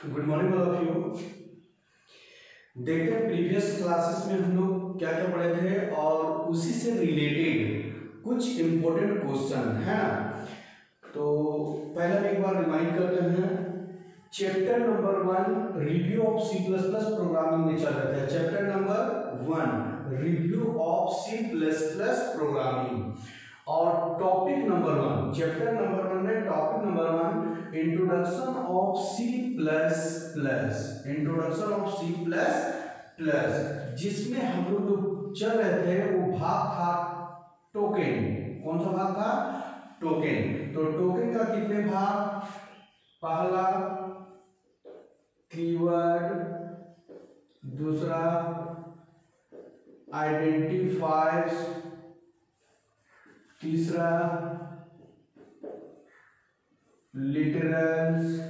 Good morning all of you. देखते हैं previous classes में हम लोग क्या क्या पढ़े थे और उसी से रिलेटेड कुछ इंपॉर्टेंट क्वेश्चन है ना। तो पहले एक बार रिमाइंड करते हैं। Chapter number 1 review of C plus plus programming में चल रहा था। Chapter number 1 review of C plus plus programming और टॉपिक नंबर 1 चैप्टर नंबर 1 में topic number 1 introduction of C plus plus. Introduction of C plus plus जिसमें हम लोग जो चल रहे थे वो भाग था टोकन। कौन सा भाग था? टोकन। तो टोकन का कितने भाग? पहला कीवर्ड, दूसरा आइडेंटिफायर्स, तीसरा लिटरल्स,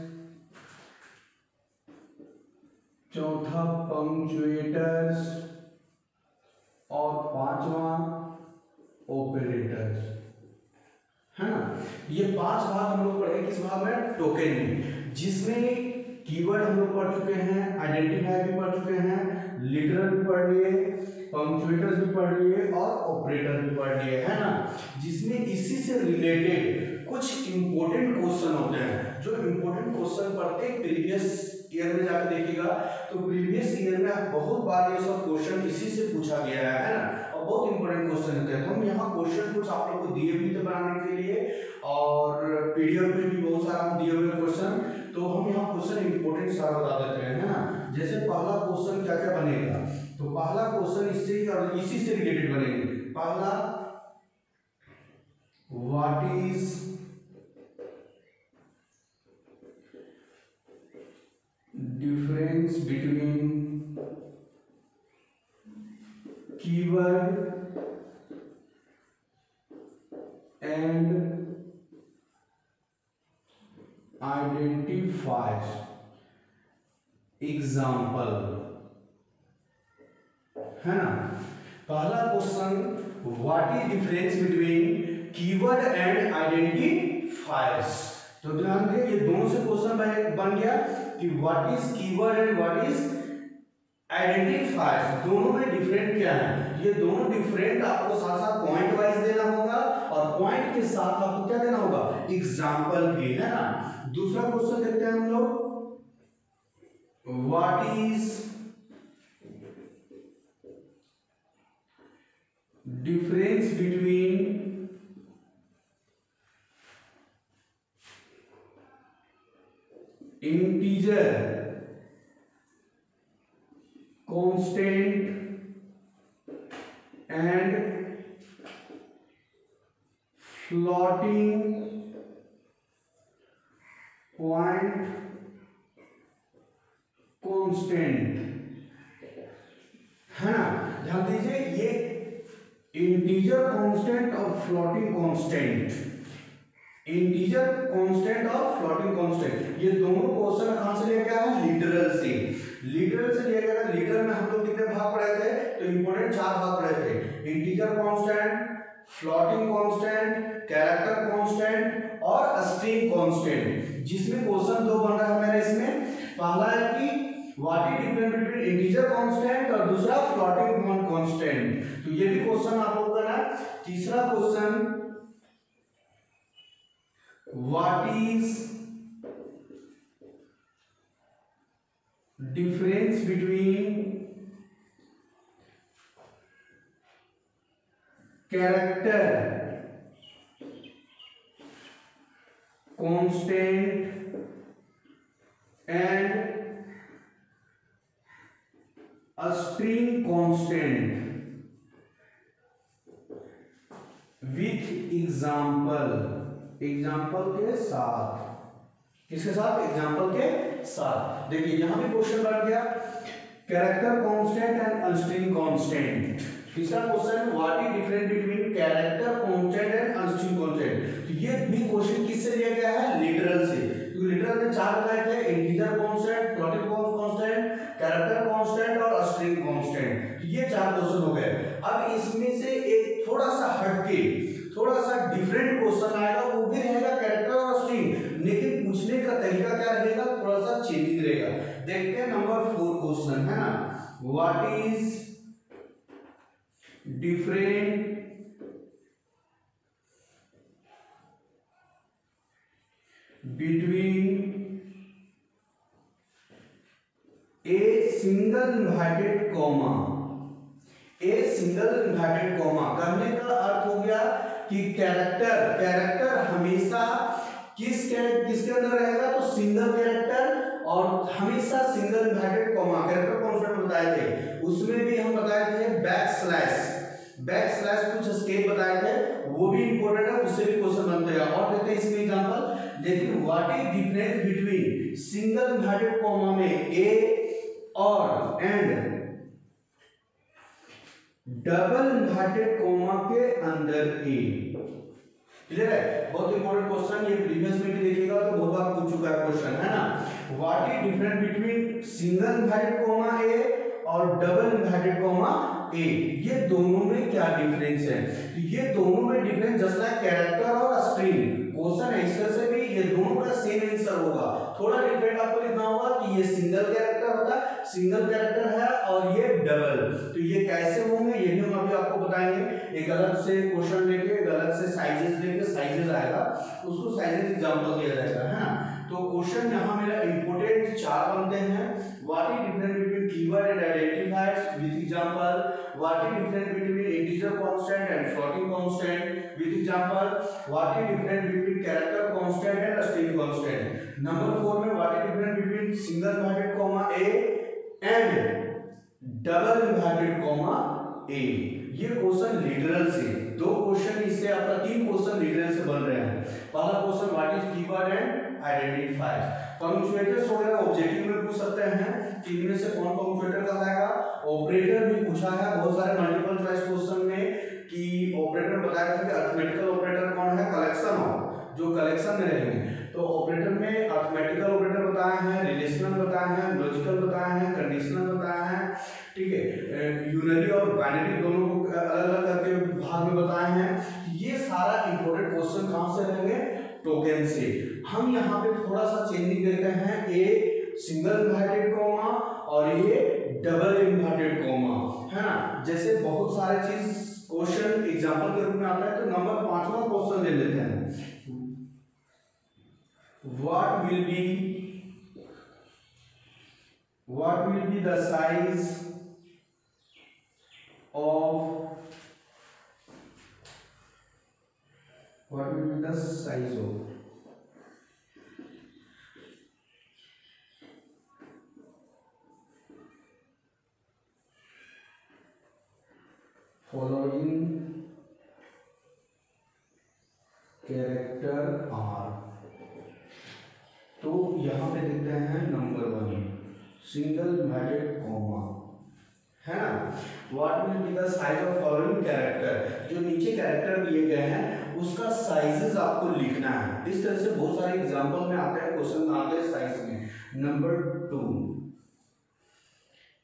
चौथा पंक्चुएटर्स और पांचवा ऑपरेटर्स, है ना। ये 5 भाग हम लोग पढ़े किस भाग में? टोकन में, जिसमें कीवर्ड हम लोग पढ़ चुके हैं, आइडेंटिफायर भी पढ़ चुके हैं, लिटरल भी पढ़ लिए, पंक्चुएटर्स भी पढ़ लिए और ऑपरेटर भी पढ़ लिए, है ना। जिसमें इसी से रिलेटेड कुछ इंपॉर्टेंट क्वेश्चन होते हैं। जो इंपॉर्टेंट क्वेश्चन पढ़ते प्रीवियस ईयर में जाकर देखिएगा तो प्रीवियस ईयर में बहुत बार ये सब क्वेश्चन इसी से पूछा गया है ना। और बहुत इंपॉर्टेंट क्वेश्चन होते हैं। तो हम यहाँ क्वेश्चन कुछ आप लोग को दिए भी थे बनाने के लिए और पीडीएफ में भी बहुत सारा दिए हुए क्वेश्चन। तो हम यहाँ क्वेश्चन इंपॉर्टेंट सारा बता देते हैं, है ना। जैसे पहला क्वेश्चन क्या क्या बनेगा, तो पहला क्वेश्चन इससे ही और इसी से रिलेटेड बनेगी। पहला, what is difference between keyword and identifiers? Example, है ना। पहला question, what is difference between keyword and identifiers. तो ध्यान दें ये दोनों से क्वेश्चन बन गया कि what is keyword and what is identifiers. दोनों में डिफरेंट क्या है? ये दोनों डिफरेंट आपको साथ साथ पॉइंट वाइज देना होगा और पॉइंट के साथ आपको क्या देना होगा? एग्जांपल भी, है ना। दूसरा क्वेश्चन देखते हैं हम लोग, what is difference between integer constant and floating point constant, है ना। ध्यान दीजिए ये इंटीजर कांस्टेंट और फ्लोटिंग कांस्टेंट, इंटीजर कांस्टेंट और फ्लोटिंग कांस्टेंट, ये दोनों क्वेश्चन कहां से लिया गया है? लिटरल से। लिटरल से लिया गया था। लिटरल में हम लोग कितने भाग पढ़े थे? तो इंपॉर्टेंट 4 भाग पढ़े थे। Integer constant, floating constant, character constant और स्ट्रिंग कांस्टेंट, जिसमें क्वेश्चन 2 बन रहा है मेरा इसमें। पहला है कि what is difference between integer constant और दूसरा फ्लोटिंग कांस्टेंट। तो ये भी क्वेश्चन आप लोग का ना। तीसरा question, what is difference between character constant and a string constant with example, example के साथ। किसके साथ? एग्जाम्पल के साथ। देखिए यहां भी क्वेश्चन बन गया character constant and unstring constant. तीसरा question, what is difference between character constant and unstring constant. तो ये भी क्वेश्चन किससे लिया गया है? लिटरल से। तो लिटरल में 4 बताए थे, integer constant, floating constant, character constant और स्ट्रिंग कांस्टेंट। तो ये 4 क्वेश्चन हो गए। अब इसमें से एक थोड़ा सा हटके थोड़ा सा डिफरेंट क्वेश्चन आएगा, वो भी रहेगा कैरेक्टर और स्ट्रिंग, लेकिन पूछने का तरीका क्या रहेगा? थोड़ा सा चेंजिंग रहेगा। What is different between a single inverted comma, a single inverted comma कहने का अर्थ हो गया कि कैरेक्टर हमेशा किसके अंदर रहेगा, तो सिंगल कैरेक्टर, और हमेशा single inverted comma. Character concept बताए थे, उसमें भी हम बताए थे बैक स्लैश कुछ स्केप बताए थे, वो भी इंपॉर्टेंट है, उससे भी क्वेश्चन बनते हैं। और देखते हैं इसमें एग्जांपल, देखिए what is difference between single inverted comma में ए और एंड डबल इन्वर्टेड कॉमा के अंदर ए। क्लियर है, बहुत इंपॉर्टेंट क्वेश्चन, ये प्रीवियस में भी देखिएगा तो बहुत बार पूछ चुका है क्वेश्चन, है ना। What is difference between single inverted comma A और डबल इन्वर्टेड कॉमा ए, ये दोनों में क्या डिफरेंस है। तो ये दोनों में डिफरेंस जस्ट लाइक कैरेक्टर और स्ट्रिंग, क्वेश्चन आंसर से भी ये दोनों का सेम आंसर होगा, थोड़ा डिफरेंट आपको लिखना होगा कि ये सिंगल कैरेक्टर होता है, सिंगल कैरेक्टर है, और ये डबल। तो ये कैसे होंगे ये भी हम अभी आपको बताएंगे, एक अलग से क्वेश्चन लेके, एक अलग से साइजेस लेके, साइजेस आएगा उसको साइजेस एग्जांपल दिया जाएगा, है ना। तो क्वेश्चन यहाँ मेरा इंपोर्टेंट 4 बनते हैं। What is difference between keyword and identifiers with example, what is difference between integer constant and floating constant with example, what is difference between character constant and string constant. Number 4 में what is difference between single inverted comma A and double inverted comma A. ये question literal से, 2 question इससे आपका 3 question literal से बन रहे हैं। पहला question what is keyword and identifiers, punctuators वगैरह ऑब्जेक्टिव में पूछ सकते हैं कि इनमें से कौन पंक्चुएटर कहलाएगा। ऑपरेटर भी पूछा है बहुत सारे मल्टीपल चॉइस क्वेश्चन में कि ऑपरेटर बताया था कि अरिथमेटिकल ऑपरेटर कौन है, कलेक्शन ऑफ, जो कलेक्शन में रहेंगे। तो ऑपरेटर में अरिथमेटिकल ऑपरेटर बताए हैं, रिलेशनल बताए हैं, लॉजिकल बताए हैं, कंडीशनल बताए हैं, ठीक है, यूनरी और बाइनरी दोनों को अलग अलग करके भाग में बताए हैं। ये सारा इंपॉर्टेंट क्वेश्चन कहां से रहेंगे, टोकन से। हम यहाँ पे थोड़ा सा चेंजिंग देते हैं, ए सिंगल इन्वर्टेड कॉमा और ये डबल इन्वर्टेड कॉमा, है ना। जैसे बहुत सारे चीज क्वेश्चन एग्जांपल के रूप में आता है, तो नंबर 5वां क्वेश्चन ले लेते हैं। What will be the size of what will be the size of following character are। तो यहां पे देखते हैं नंबर 1 सिंगल इन्वर्टेड कॉमा, है ना। What will be the size of following character, जो नीचे कैरेक्टर दिए गए हैं उसका साइजेस आपको लिखना है। इस तरह से बहुत सारे एग्जांपल में आते हैं, क्वेश्चन में आते हैं साइज में। Number 2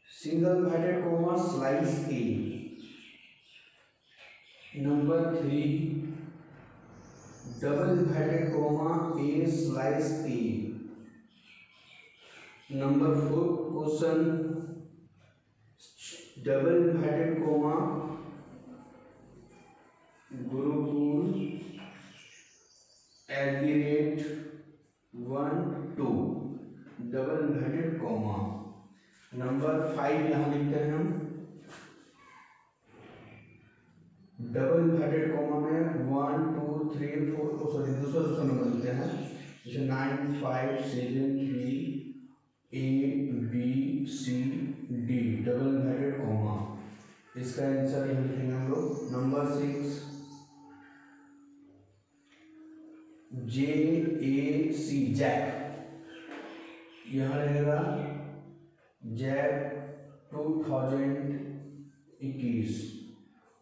single inverted comma slice A. Number 3 double inverted comma A slice A. Number 4 question double inverted comma Gurukul @1 2 double inverted comma. Number 5 यहां लिखते हैं हम डबल इन्वर्टेड कॉमा में 1 2 3 4, सॉरी दूसरा नंबर लिखते हैं, जैसे 9 5 7 3 A B C D double inverted comma. इसका आंसर यहाँ लिखेंगे हम लोग। नंबर 6 JAC जैक, यहाँ रहेगा जैक 2021,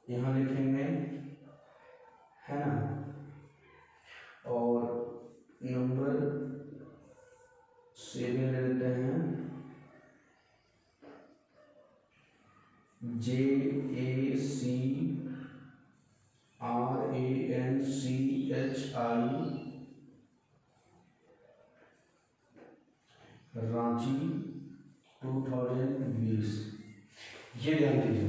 यहाँ लिखेंगे, है ना। और नंबर 7 ले लेते हैं JACRANCHI रांची 2020। ये ध्यान दीजिए,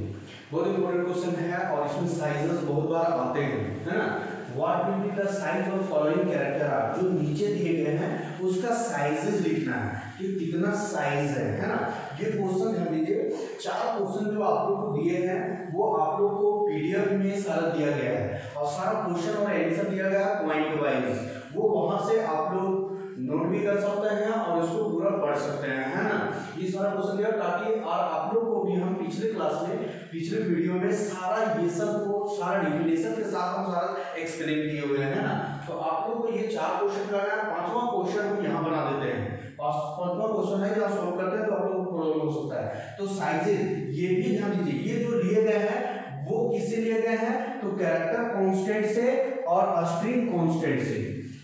बहुत इंपॉर्टेंट क्वेश्चन है और इसमें साइजेस बहुत बार आते हैं, है ना। What will be the size of following character are, जो नीचे दिए गए हैं उसका साइजेस लिखना है कि कितना साइज है ना। ये क्वेश्चन ध्यान दीजिए, 4 क्वेश्चन जो आप लोग को दिए हैं वो आप लोग को पीडीएफ में सारा दिया गया है और सारा क्वेश्चन और आंसर दिया गया है पॉइंट वाइज, वो वहां से आप लोग नोट भी कर सकते हैं और इसको पूरा पढ़ सकते हैं, है ना। ये सारा क्वेश्चन दिया ताकि और आप लोग को भी हम पिछले क्लास में पिछले वीडियो में सारा ये सब को सारा डिफिनेशन के साथ हम सारा एक्सप्लेन किए हुए हैं, है ना। तो आप लोग को ये 4 क्वेश्चन करना है, 5वां क्वेश्चन हम यहाँ बना देते हैं। 5वां क्वेश्चन है यहाँ सॉल्व करते हैं तो आप लोगों को प्रॉब्लम हो सकता है। तो साइजेस ये भी ध्यान दीजिए, ये जो लिए गए हैं वो किससे लिए गए हैं, तो कैरेक्टर कांस्टेंट से और स्ट्रिंग कांस्टेंट से।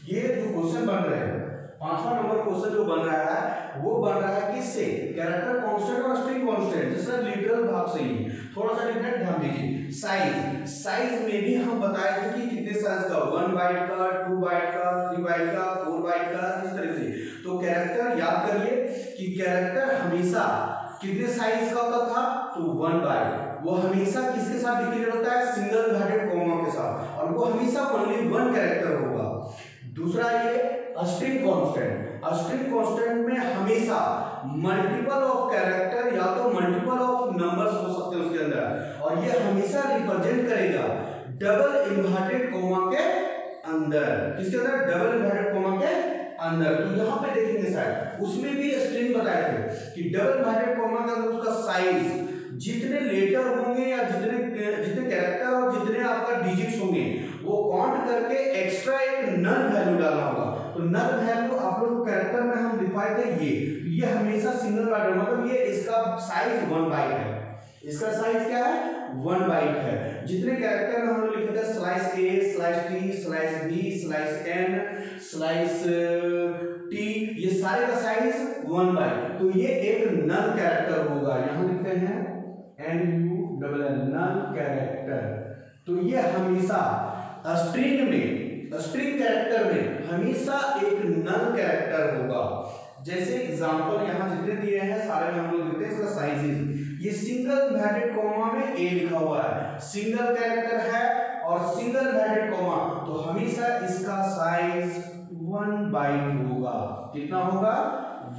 ये जो क्वेश्चन बन रहे हैं 5वां नंबर क्वेश्चन जो बन रहा है वो बन रहा है किससे, कैरेक्टर कांस्टेंट और स्ट्रिंग कांस्टेंट, जैसे लिटरल भाग से ही। थोड़ा सा डिफरेंट ध्यान दीजिए। साइज में भी हम बताए थे कि कितने साइज का, 1 बाइट का, 2 बाइट का, 3 बाइट का, 4 बाइट का, इस तरह से। तो कैरेक्टर याद करिए कि कैरेक्टर हमेशा कितने साइज का होता था, तो 1 बाइट। वो हमेशा किसके साथ डिक्लेयर होता है, सिंगल ब्रैकेट कॉमा के साथ, और वो हमेशा ओनली 1 कैरेक्टर होगा। दूसरा ये स्ट्रिंग कांस्टेंट में हमेशा मल्टीपल ऑफ कैरेक्टर या तो मल्टीपल ऑफ नंबर्स हो सकते हैं उसके अंदर, और ये हमेशा रिप्रेजेंट करेगा डबल इन्वर्टेड कोमा के अंदर। किसके अंदर, डबल इन्वर्टेड कोमा के अंदर। तो यहाँ पे देखेंगे शायद उसमें भी स्ट्रिंग बताए थे कि डबल इन्वर्टेड कोमा के अंदर उसका साइज जितने लेटर होंगे या जितने कैरेक्टर और जितने आपका डिजिट्स होंगे वो काउंट करके एक्स्ट्रा एक नल वैल्यू डालना होगा। तो नल वैल्यू आप लोग को कैरेक्टर में हम दिखाए थे ये हमेशा सिंगल बाइट, मतलब ये इसका साइज 1 बाइट है। इसका साइज क्या है, 1 बाइट है। जितने कैरेक्टर में हम लोग लिखे थे slice A, slice T, slice B, slice N, slice T, ये सारे का साइज 1 बाइट। तो ये एक नल कैरेक्टर होगा, यहां लिखते हैं NULL, नल कैरेक्टर। तो ये हमेशा स्ट्रिंग कैरेक्टर में हमेशा एक नल कैरेक्टर होगा। जैसे एग्जांपल यहां जितने दिए हैं सारे में हम लोग लिखते हैं इसका साइजेस। ये सिंगल इन्वर्टेड कॉमा में A लिखा हुआ है, सिंगल कैरेक्टर है और सिंगल इन्वर्टेड कॉमा, तो हमेशा इसका साइज 1 बाइट होगा। कितना होगा,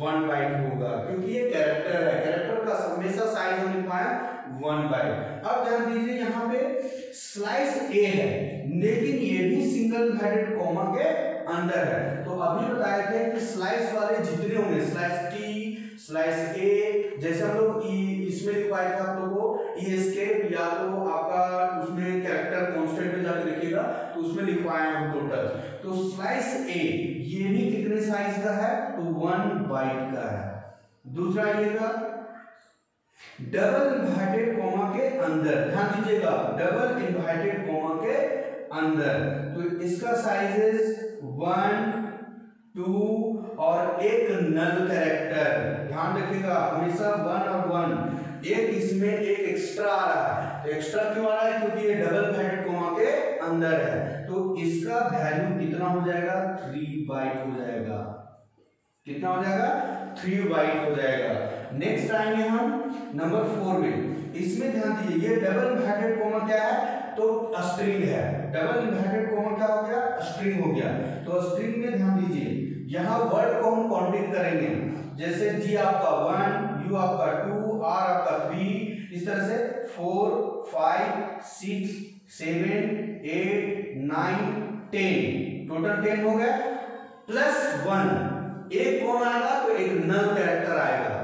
1 बाइट होगा, क्योंकि ये कैरेक्टर है, कैरेक्टर का हमेशा साइज हम लिखवाएं 1 बाइट। अब ध्यान दीजिए यहाँ पे स्लाइस A है लेकिन ये भी सिंगल इन्वर्टेड कॉमा के अंदर है। तो अभी बताए थे कि स्लाइस वाले जितने होंगे, स्लाइस T, स्लाइस A, जैसे हम लोग इसमें लिखवाए थे आप लोगों को एस्केप, या तो आपका उसमें कैरेक्टर कांस्टेंट में जाकर लिखिएगा तो उसमें लिखवाए हम टोटल। तो स्लाइस A ये भी कितने साइज का है, तो 1 बाइट का है। दूसरा ये का डबल इन्वर्टेड कॉमा के अंदर, ध्यान दीजिएगा डबल इन्वर्टेड कॉमा के अंदर, तो इसका साइजेस 1, 2 और एक नल कैरेक्टर। ध्यान रखिएगा हमेशा 1 और 1, एक इसमें एक एक्स्ट्रा आ रहा है। तो एक्स्ट्रा क्यों आ रहा है, क्योंकि ये डबल इन्वर्टेड कॉमा के अंदर है। तो इसका वैल्यू कितना हो जाएगा, 3 बाइट हो जाएगा। कितना हो जाएगा, 3 बाइट हो जाएगा। नेक्स्ट आएंगे हम नंबर 4 में। इसमें ध्यान दीजिए ये डबल इन्वर्टेड कॉमा क्या है, तो स्ट्रिंग है। डबल इन्वर्टेड कॉमा क्या हो गया, स्ट्रिंग हो गया। तो स्ट्रिंग में ध्यान दीजिए यहाँ वर्ड को हम काउंटिंग करेंगे, जैसे G आपका 1, U आपका 2, R आपका 3, इस तरह से 4, 5, 6, 7, 8, 9, 10, टोटल 10 हो गया, प्लस 1 एक कौन आएगा, तो एक नल कैरेक्टर आएगा,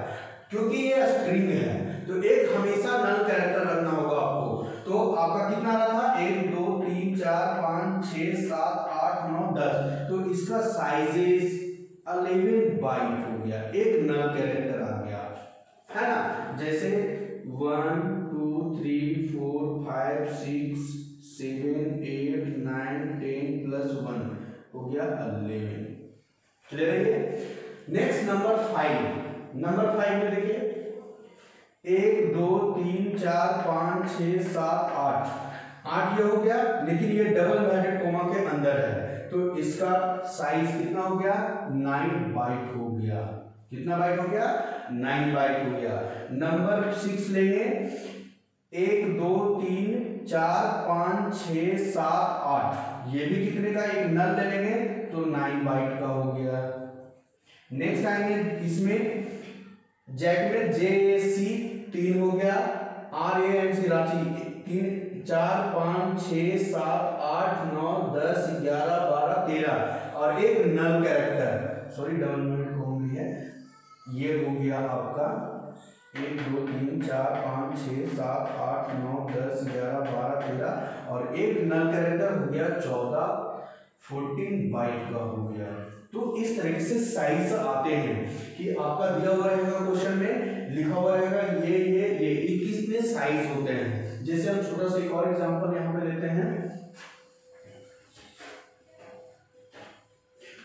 क्योंकि ये स्ट्रिंग है तो एक हमेशा नल कैरेक्टर रखना होगा आपको। तो आपका कितना रहा था, 1, 2, 3, 4, 5, 6, 7, 8, 9, 10, तो इसका साइजेस 11 बाइट हो गया, एक नल कैरेक्टर आ गया, है ना। जैसे 1, 2, 3, 4, 5, 6, 7, 8, 9, 10 प्लस 1 हो गया 11। क्लियर है। Next number 5। नंबर 5 में देखिए 1, 2, 3, 4, 5, 6, 7, 8 ये हो गया, लेकिन ये डबल इन्वर्टेड कॉमा के अंदर है तो इसका साइज कितना हो गया, 9 बाइट हो गया। कितना बाइट हो गया? 9 बाइट हो गया। नंबर 6 लेंगे, 1 2 3 4 5 6 7 8, ये भी कितने का? एक नल ले लेंगे तो 9 बाइट का हो गया। नेक्स्ट आएंगे इसमें जैक में JAC 3 हो गया, RANC रांची 3 4 5 6 7 8 9 10 11 12 13 और एक null character, sorry double minute को भी है, ये हो गया आपका 1 2 3 4 5 6 7 8 9 10 11 12 13 और एक नल कैरेक्टर हो गया 14 बाइट का हो गया। तो इस तरीके से साइज आते हैं कि आपका दिया हुआ रहेगा क्वेश्चन में, लिखा हुआ रहेगा ये 21 में साइज होते हैं। जैसे हम छोटा सा एक और एग्जांपल यहां पे लेते हैं,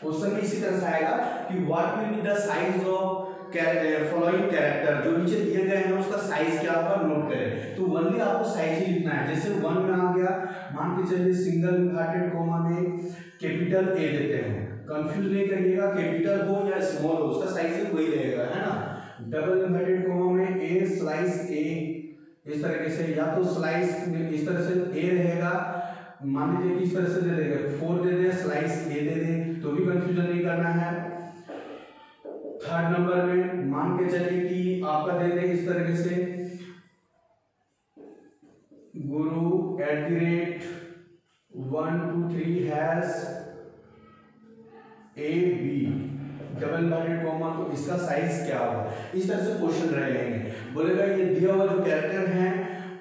क्वेश्चन में इसी तरह से आएगा कि what will be the size of following character, जो नीचे दिए गए हैं उसका साइज क्या होगा नोट करें। तो ओनली आपको साइज ही लिखना है। जैसे 1 में आ गया, मान के चलिए सिंगल इन्वर्टेड कोमा में कैपिटल ए देते हैं, कंफ्यूज नहीं करिएगा, कैपिटल हो या स्मॉल हो उसका साइज ही वही रहेगा, है ना। डबल इन्वर्टेड कोमा में ए स्लाइस ए, इस तरीके से, या तो स्लाइस इस तरह से ए रहेगा, मान लीजिए कि इस तरह से दे देंगे 4 दे दे, स्लाइस ए दे दे, तो भी कंफ्यूजन नहीं करना है। थर्ड नंबर में मान के चलिए कि आपका दे दे इस तरीके से गुरु @1 2 3 has A B double inverted comma, तो इसका साइज क्या होगा? इस तरह से क्वेश्चन रहेंगे। बोलेगा ये दिया हुआ जो कैरेक्टर है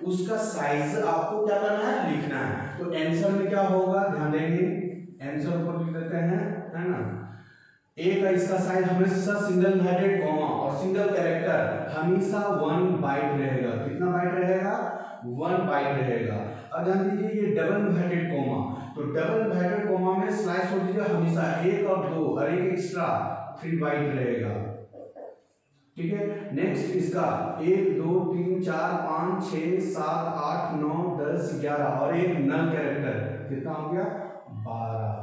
उसका साइज आपको क्या करना है? लिखना है। तो आंसर में क्या होगा ध्यान देंगे, आंसर ऊपर लिख देते हैं, है ना। ए का इसका साइज हमेशा सिंगल इन्वर्टेड कॉमा और सिंगल कैरेक्टर हमेशा 1 बाइट रहेगा। कितना बाइट रहेगा? 1 बाइट रहेगा। अब ध्यान दीजिए ये डबल इन्वर्टेड कॉमा, तो डबल इन्वर्टेड कॉमा में स्लाइस हो दीजिए हमेशा 1 और 2 और एक एक्स्ट्रा 3 बाइट रहेगा, ठीक है। नेक्स्ट इसका 1 2 3 4 5 6 7 8 9 10 11 और एक नल कैरेक्टर, कितना हो गया? 12,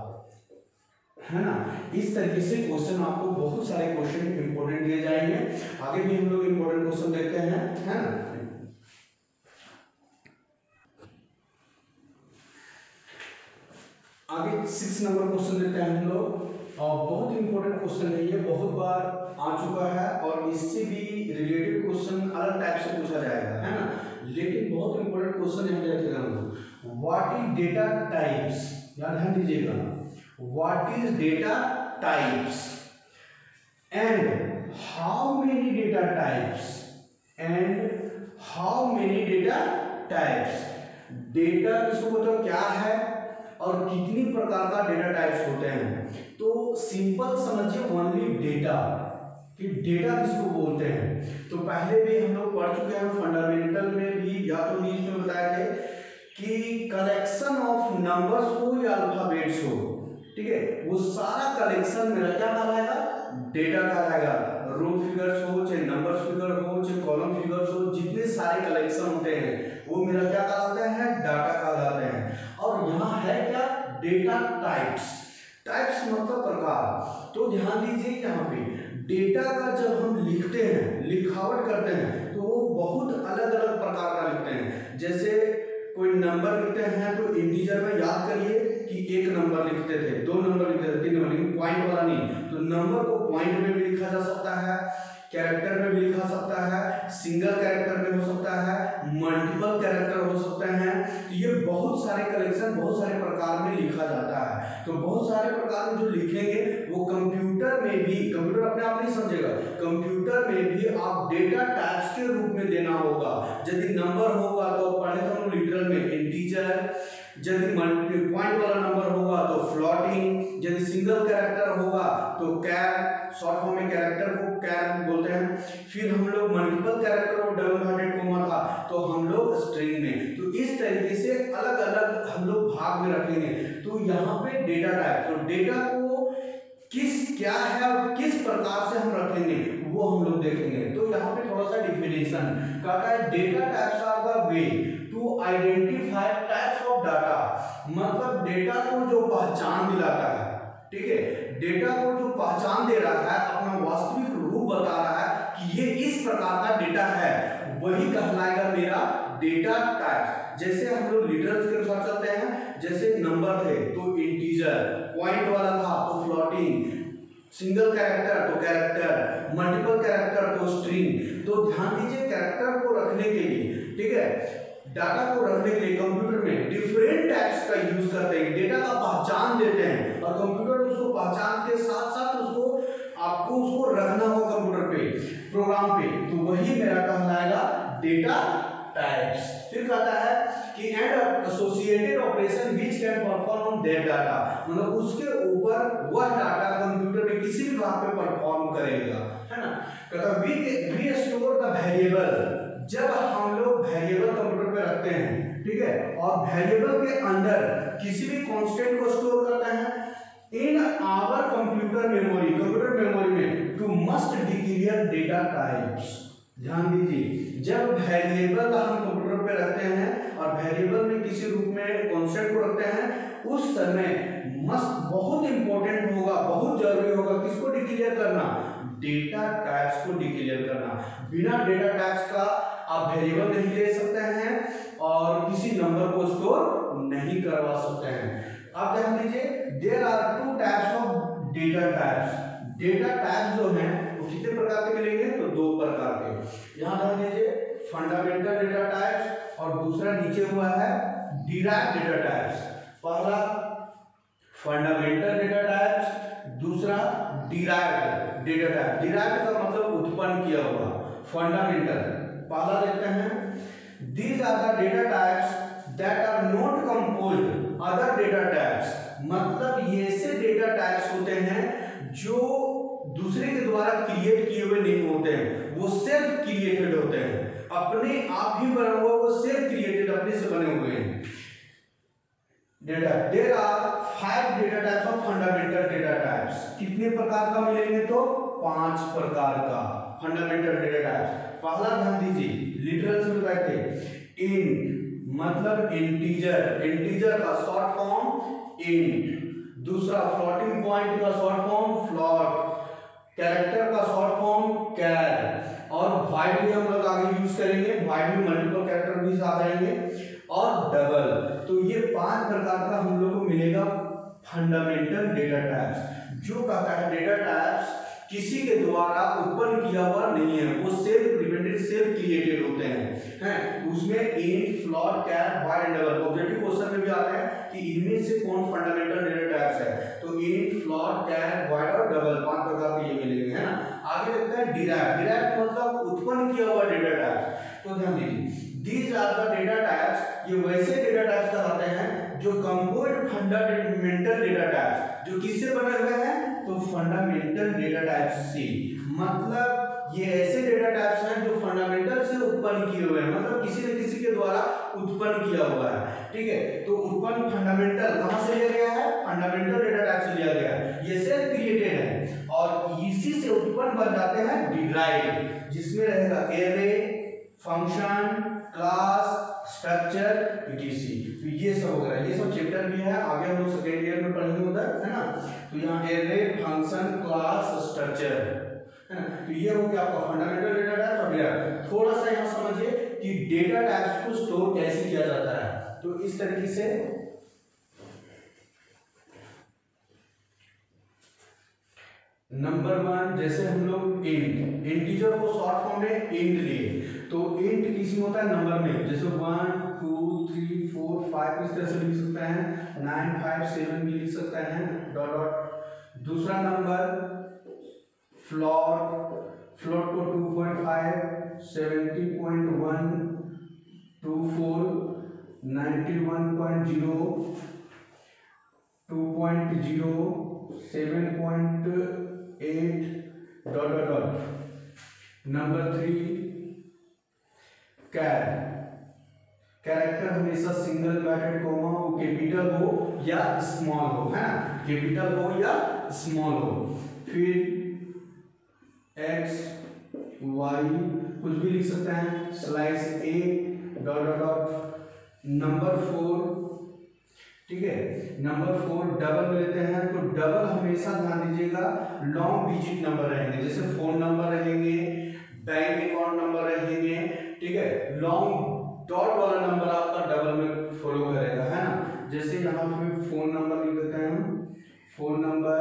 है ना। इस तरीके से क्वेश्चन आपको बहुत सारे क्वेश्चन इंपॉर्टेंट दिए जाएंगे। आगे भी हम लोग इंपॉर्टेंट क्वेश्चन देखते हैं, है ना। आगे 6 नंबर क्वेश्चन देखते हैं हम लोग, और बहुत इंपॉर्टेंट क्वेश्चन है ये, बहुत बार आ चुका है और इससे भी रिलेटेड क्वेश्चन अलग टाइप से पूछा जाएगा, है ना, लेकिन बहुत इंपॉर्टेंट क्वेश्चन यहाँ देखेगा हम लोग। व्हाट इज डेटा टाइप्स, याद ध्यान दीजिएगा, what is data types and how many data types, and how many data types. Data किसको बताओ क्या है और कितनी प्रकार का डेटा टाइप्स होते हैं। तो सिंपल समझिए ओनली डेटा, कि डेटा किसको बोलते हैं। तो पहले भी हम लोग पढ़ चुके हैं फंडामेंटल में भी, या तो नीच में बताए थे कि कलेक्शन ऑफ नंबर्स हो या अल्फाबेट्स हो, ठीक है, वो सारा कलेक्शन मेरा क्या कहलाएगा? डेटा कहलाएगा। रो फिगर्स हो चाहे नंबर फिगर हो चाहे कॉलम फिगर्स हो, जितने सारे कलेक्शन होते हैं वो मेरा क्या कहलाते हैं? डाटा कहलाते हैं। और यहाँ है क्या? Data types. टाइप्स मतलब प्रकार। तो ध्यान दीजिए यहाँ पे डेटा का जब हम लिखते हैं, लिखावट करते हैं, तो वो बहुत अलग अलग प्रकार का लिखते हैं। जैसे कोई नंबर लिखते हैं तो इंटीजर में याद करिए कि 1 नंबर लिखते थे, 2 नंबर लिखते थे, 3 नंबर, लेकिन पॉइंट वाला नहीं। तो नंबर को पॉइंट में भी लिखा जा सकता है, कैरेक्टर में भी लिखा सकता है, सिंगल कैरेक्टर में हो सकता है, मल्टीपल कैरेक्टर हो सकते हैं। तो ये बहुत सारे कलेक्शन बहुत सारे प्रकार में लिखा जाता है। तो बहुत सारे प्रकार में जो लिखेंगे वो कंप्यूटर में भी, कंप्यूटर अपने आप नहीं समझेगा, कंप्यूटर में भी आप डेटा टाइप्स के रूप में देना होगा। यदि नंबर होगा तो पढ़े तो लिटरल में इंटीजर, यदि पॉइंट वाला नंबर होगा तो फ्लोटिंग, यदि सिंगल कैरेक्टर होगा तो कैर, शॉर्ट फॉर्म में कैरेक्टर को कैर बोलते हैं। फिर हम लोग मल्टीपल कैरेक्टर और डबल इन्वर्टेड कोमा था तो हम लोग स्ट्रिंग में। तो इस तरीके से अलग अलग हम लोग भाग में रखेंगे। तो यहाँ पे डेटा टाइप, तो डेटा को किस क्या है और किस प्रकार से हम रखेंगे वो हम लोग देखेंगे। तो यहाँ पे थोड़ा सा डिफिनेशन कहता है, data types are the way to identify types of data, मतलब डेटा को जो पहचान दिलाता है, ठीक है। डेटा को जो पहचान दे रहा है, अपना वास्तविक रूप बता रहा है कि ये इस प्रकार का डेटा है, वही कहलाएगा मेरा डेटा टाइप। जैसे हम लोग लिटरल्स के अनुसार चलते हैं, जैसे नंबर थे तो इंटीजर, पॉइंट वाला था तो फ्लोटिंग, सिंगल कैरेक्टर तो कैरेक्टर, मल्टीपल कैरेक्टर तो स्ट्रिंग। तो ध्यान दीजिए, कैरेक्टर को रखने के लिए, ठीक है, डाटा को रखने के लिए कंप्यूटर में डिफरेंट टाइप्स का यूज करते हैं, डेटा का पहचान देते हैं, और कंप्यूटर उसको पहचान के साथ साथ उसको आपको उसको रखना होगा कंप्यूटर पे, प्रोग्राम पे, तो वही मेरा कहलाएगा डेटा टाइप्स। फिर कहता है कि and associated operation which can perform on that data, मतलब उसके ऊपर वह डाटा कंप्यूटर में किसी भी भाग पे परफॉर्म करेगा, है ना। कहता है वी स्टोर द वेरिएबल, जब हम लोग वेरिएबल कंप्यूटर पे रखते हैं, ठीक है, और वेरिएबल के अंदर किसी भी कांस्टेंट को स्टोर करते हैं in our computer memory, computer memory में, to must declare data types. ध्यान दीजिए, जब वेरिएबल हम कंप्यूटर पे रखते हैं और वेरिएबल में किसी रूप में कांस्टेंट को रखते हैं, उस समय मस्ट बहुत इंपॉर्टेंट होगा, बहुत जरूरी होगा किसको डिक्लेयर करना, डेटा टाइप्स को डिक्लेयर करना। बिना डेटा टाइप्स का आप वेरिएबल नहीं ले सकते हैं और किसी नंबर को स्टोर नहीं करवा सकते हैं। आप ध्यान दीजिए, there are two types of data types. Data types जो हैं वो कितने प्रकार के मिलेंगे, तो दो प्रकार के। यहां ध्यान दीजिए, फंडामेंटल डेटा टाइप्स और दूसरा नीचे हुआ है डिराइव्ड डेटा टाइप्स। पहला फंडामेंटल डेटा टाइप्स, दूसरा डिराइव्ड डेटा टाइप। डिराइव्ड का मतलब उत्पन्न किया हुआ, फंडामेंटल पहला देखते हैं। These are the data types that are not composed other data types, मतलब ये ऐसे डेटा टाइप्स होते हैं जो दूसरे के द्वारा क्रिएट किए हुए नहीं होते हैं, वो सेल्फ क्रिएटेड होते हैं, अपने आप ही बना हुआ, वो सेल्फ क्रिएटेड, अपने से बने हुए हैं data. There are 5 data types of fundamental data types. कितने प्रकार का मिलेंगे, तो 5 प्रकार का फंडामेंटल डेटा टाइप्स। पहला ध्यान दीजिए, लिटरल्स में कहते इंट मतलब इंटीजर, इंटीजर का शॉर्ट फॉर्म इंट। दूसरा फ्लोटिंग पॉइंट का शॉर्ट फॉर्म फ्लोट, कैरेक्टर का शॉर्ट फॉर्म कैर, और वाइड भी हम लोग आगे यूज करेंगे, वाइड में मल्टीपल कैरेक्टर भी साथ आएंगे, और डबल। तो ये 5 प्रकार का हम लोग को मिलेगा फंडामेंटल डेटा टाइप्स, जो कहता है डेटा टाइप्स किसी के द्वारा उत्पन्न किया हुआ नहीं है, वो सेल्फ डिपेंडेंट, सेल्फ क्रिएटेड होते हैं। उसमें int, float, char, void and double objective question में भी आता है कि इनमें से कौन फंडामेंटल डेटा टाइप्स है, तो इंट, फ्लोट, कैर, वाइड और डबल 5 प्रकार के ये मिलेंगे, है ना। आगे देखते हैं डिराइव्ड। डिराइव्ड मतलब उत्पन्न किया हुआ डेटा टाइप्स। तो ध्यान दीजिए, these are the data types, ये वैसे डेटा टाइप्स कहलाते हैं जो कंपोज्ड फंडामेंटल डेटा टाइप्स, जो किससे बने हुए हैं, तो फंडामेंटल डेटा टाइप्स से, मतलब ये ऐसे डेटा टाइप्स हैं जो फंडामेंटल से उत्पन्न किए हुए हैं, मतलब किसी न किसी के द्वारा उत्पन्न किया हुआ है, ठीक है। तो उत्पन्न फंडामेंटल कहां से लिया गया है, फंडामेंटल डेटा टाइप से लिया गया है, ये सेल्फ क्रिएटेड है, और इसी से उत्पन्न बन जाते हैं डिराइव्ड, जिसमें रहेगा array, function, class, structure, etc। तो ये सब होगा, ये सब चैप्टर भी है, आगे हम लोग सेकेंड ईयर में पढ़ेंगे उधर, है ना। तो यहाँ एरे, फंक्शन, क्लास, स्ट्रक्चर, है ना। तो ये हो गया आपका फंडामेंटल डेटा टाइप्स और डिराइव्ड। थोड़ा सा यहाँ समझिए कि डेटा टाइप्स को स्टोर कैसे किया जाता है। तो इस तरीके से नंबर 1, जैसे हम लोग इंट, इंटीजर को शॉर्ट फॉर्म में इंट लिए, तो इंट किसी में होता है नंबर में, जैसे 1 2 3 4 5 इस तरह से लिख सकते हैं, 9 5 7 भी लिख सकते हैं, डॉट डॉट। दूसरा नंबर फ्लोट, फ्लोट को 2.5 70.1 24 91.0 2.0 7.8 डॉट डॉट डॉट। नंबर 3 कैर, कैरेक्टर हमेशा सिंगल ब्रैकेट कोमा हो, कैपिटल हो या स्मॉल हो, है ना, कैपिटल हो या स्मॉल हो। फिर एक्स वाई कुछ भी लिख सकते हैं, स्लाइस ए डॉट डॉट डॉट। नंबर 4, ठीक है। नंबर 4 डबल में लेते हैं, तो डबल हमेशा ध्यान दीजिएगा लॉन्ग डिजिट नंबर रहेंगे, जैसे फोन नंबर रहेंगे, बैंक अकाउंट नंबर रहेंगे, ठीक है। लॉन्ग डॉट वाला नंबर आपका डबल में फॉलो करेगा, है ना। जैसे यहाँ पे फोन नंबर लिख देते हैं हम, phone number,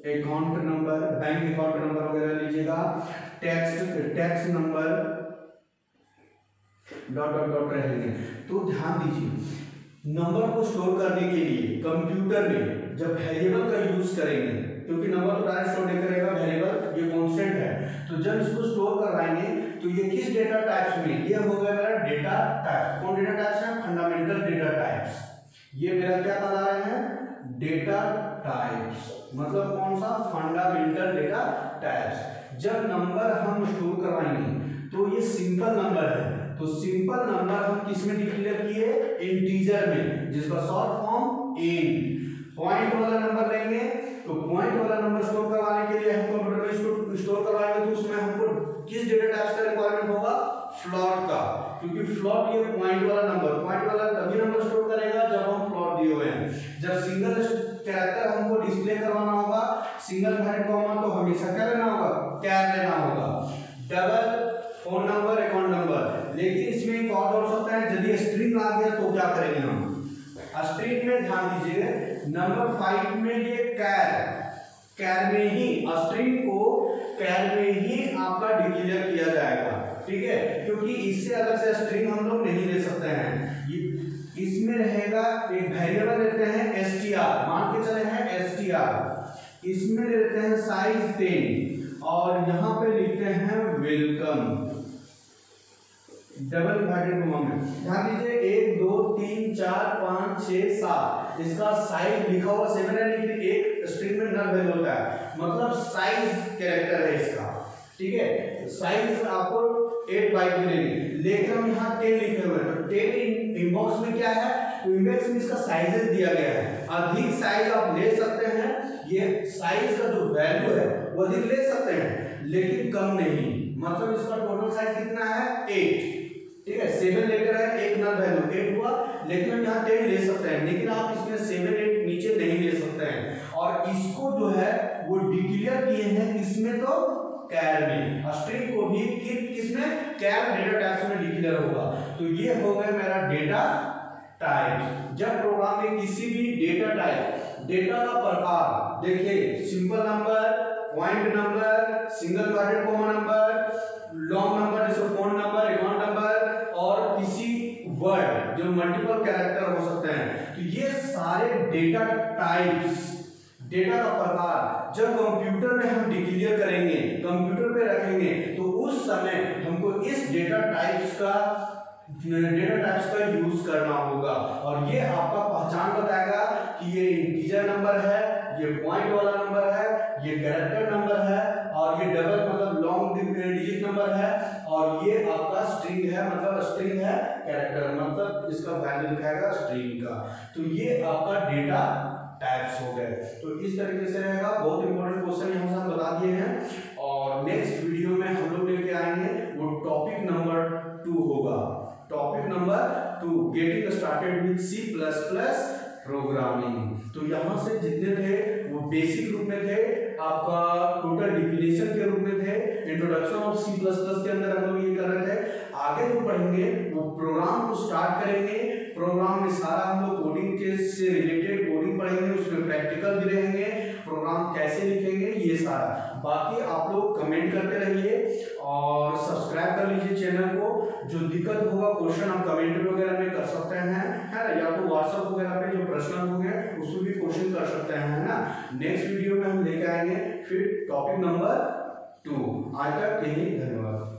account number, bank account number वगैरह लीजिएगा, tax number, dot dot dot रहेंगे। तो ध्यान दीजिए नंबर को स्टोर करने के लिए कंप्यूटर में जब वेरिएबल का यूज करेंगे, क्योंकि नंबर तो डायरेक्ट स्टोर नहीं करेगा, वेरिएबल ये कांस्टेंट है, तो जब इसको स्टोर करवाएंगे तो ये किस डेटा टाइप्स में, ये हो गया मेरा डेटा टाइप। कौन डेटा टाइप्स है? Fundamental data types. ये मेरा क्या बता रहे हैं? डेटा टाइप्स, मतलब कौन सा? Fundamental data types. जब नंबर हम स्टोर करवाएंगे तो ये सिंपल नंबर है, तो सिंपल नंबर हम किस में डिक्लेयर किए? इंटीजर में, जिसका शॉर्ट फॉर्म इंट। पॉइंट वाला नंबर लेंगे, तो पॉइंट वाला नंबर स्टोर करवाने के लिए हम कंप्यूटर में इसको स्टोर करवाएंगे, तो उसमें हमको किस डेटा टाइप का रिक्वायरमेंट होगा? फ्लोट का, क्योंकि फ्लोट ये पॉइंट वाला नंबर, पॉइंट वाला तभी नंबर स्टोर करेगा जब हम फ्लोट दिए हुए हैं। जब सिंगल कैरेक्टर हमको डिस्प्ले करवाना होगा, सिंगल वैल्यू कॉमा, तो हमेशा क्या लेना होगा? कैर लेना होगा। Double phone number, account number. लेकिन इसमें एक और हो सकता है, यदि स्ट्रिंग आ गया तो क्या करेंगे हम? स्ट्रिंग में ध्यान दीजिए नंबर 5 में ये कैर में ही, स्ट्रिंग को कैर में ही आपका डिक्लेयर किया जाएगा, ठीक है। क्योंकि इससे अलग से स्ट्रिंग हम लोग नहीं ले सकते हैं। इसमें रहेगा एक वेरिएबल लेते हैं str, मान के चले हैं str, इसमें लेते हैं साइज 10 और यहाँ पे लिखते हैं वेलकम, डबल इन्वर्टेड कॉमा में। ध्यान दीजिए 1 2 3 4 5 6 7, इसका साइज लिखा हुआ 7 है, लेकिन एक स्ट्रिंग में नल वैल्यू होता है, मतलब साइज कैरेक्टर है इसका, ठीक है। साइज आपको 8 बाइट मिलेंगे, लेकिन हम यहाँ 10 लिखे हुए हैं, तो 10 इनबॉक्स में क्या है? तो इनबॉक्स में इसका साइजेस दिया गया है, अधिक साइज आप ले सकते हैं, ये साइज का जो वैल्यू है वो अधिक ले सकते हैं, लेकिन कम नहीं, मतलब इसका टोटल साइज कितना है? 8, ठीक है। 7 लेटर है, एक नल वैल्यू 8 हुआ, लेकिन हम यहाँ 10 ले सकते हैं, लेकिन आप इसमें 7 8 नीचे नहीं ले सकते हैं। और इसको जो है वो डिक्लेयर किए हैं किसमें? तो कैर में। स्ट्रिंग को भी किसमें? कैर डेटा टाइप्स में डिक्लेयर होगा। तो ये हो गया मेरा डेटा टाइप। जब प्रोग्राम में किसी भी डेटा टाइप, डेटा का प्रकार, देखिए simple number, point number, single quadrant comma number, long number जैसे फोन नंबर, अकाउंट नंबर, और किसी वर्ड जो मल्टीपल कैरेक्टर हो सकते हैं, तो ये सारे डेटा टाइप्स, डेटा का प्रकार जब कंप्यूटर में हम डिक्लेयर करेंगे, कंप्यूटर पे रखेंगे, तो उस समय हमको इस डेटा टाइप्स का यूज करना होगा, और ये आपका पहचान बताएगा कि ये इंटीजर नंबर है, ये पॉइंट वाला नंबर है, ये कैरेक्टर नंबर है, और ये डबल मतलब लॉन्ग डिजिट नंबर है, और ये आपका स्ट्रिंग है, मतलब स्ट्रिंग है, कैरेक्टर मतलब इसका वैल्यू दिखाएगा स्ट्रिंग का। तो ये आपका डेटा टाइप्स हो गए। तो इस तरीके से रहेगा, बहुत इंपॉर्टेंट क्वेश्चन यहाँ से हम बता दिए हैं, और नेक्स्ट वीडियो में हम लोग लेके आएंगे वो टॉपिक नंबर 2 होगा, topic number 2 getting started with C++ programming. तो यहाँ से जितने थे वो बेसिक रूप में थे, आपका टोटल डिफिनेशन के रूप में थे, इंट्रोडक्शन ऑफ C++ के अंदर हम लोग ये कर रहे थे। आगे जो पढ़ेंगे वो प्रोग्राम को स्टार्ट करेंगे, प्रोग्राम में सारा हम लोग कोडिंग के से रिलेटेड कोडिंग पढ़ेंगे, उसमें प्रैक्टिकल भी रहेंगे, प्रोग्राम कैसे लिखेंगे ये सारा। बाकी आप लोग कमेंट करते रहिए और सब्सक्राइब कर लीजिए चैनल को। जो दिक्कत होगा क्वेश्चन आप कमेंट वगैरह में कर सकते हैं, है ना, या तो व्हाट्सएप वगैरह पे जो प्रश्न होंगे उसमें भी क्वेश्चन कर सकते हैं, है ना। नेक्स्ट वीडियो में हम लेके आएंगे फिर टॉपिक नंबर 2। आज तक यही, धन्यवाद।